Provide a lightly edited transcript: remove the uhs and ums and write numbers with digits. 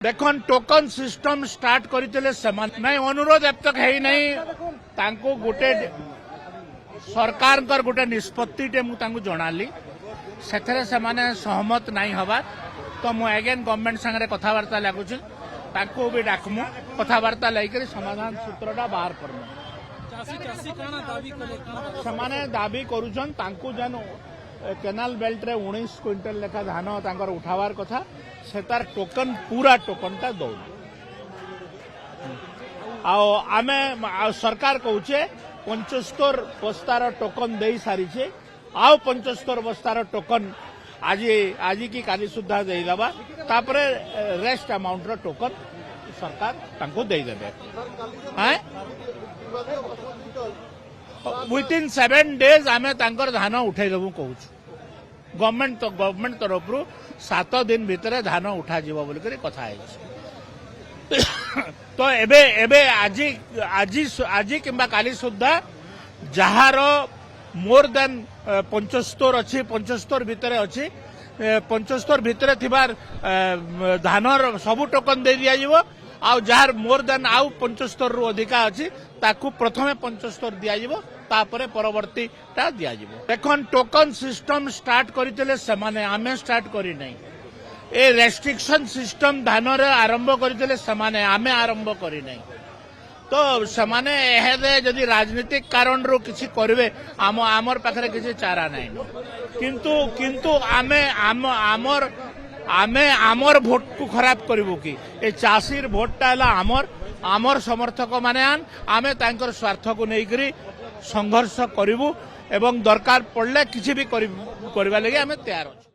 देखो token system start करते नहीं अनुरोध अब तक है नहीं गोटे सरकार गोटे निष्पत्ति जनाली से सहमत नहीं हवा तो मुझे अगेन गवर्नमेंट संगे कथबार्ता लगुच भी डाकमु कथबार्ता लेकर समाधान सूत्रटा बाहर करमु से दाबी करुछन जेन केनाल बेल्ट रे 19 क्विंटल लेखा धान उठावार कथा से तार टोकन पूरा टोकनटा दौ आमे सरकार कहूचे 75 बस्तार टोकन दे सारी आउ 75 बस्तार टोकन आज की काली सुधा देदेबा तापरे रेस्ट अमाउंट रो टोकन सरकार तांको दे देबे विथिन 7 डेज आमे तांकर धान उठाई देबू कहूँ गवर्नमेंट तरफ 7 दिन भितर धान उठा जीव बोल कथा है तो एबे आज किंबा काली सुधा जार मोर देन 75 अच्छी 75 भितर अच्छी 75 भितर थिबार धानर सबु टोकन दे दिया जीवो आ जार मोर देन आउ 75 रु अधिका अच्छी ताकू प्रथमे 75 दिया जीवो तापरे परवर्ती टा दिया जीवो देखन टोकन सिस्टम स्टार्ट करते सेमाने आमे स्टार्ट करी नहीं ए रेस्ट्रिक्शन सिस्टम धानर आरंभ करते सेमाने आमे आरंभ करी नहीं तो सेमाने जदि राजनीतिक कारण रो किछि करबे आमर पाखरे किछि चारा नहीं किंतु आमे आमर भोट को खराब करिवो कि ए चासीर भोटटा हला आमर समर्थक माने आमे तांकर स्वार्थ को नेइकरी संघर्ष करिवु एवं दरकार पड़ले किछि भी करबा लागि आमे तैयार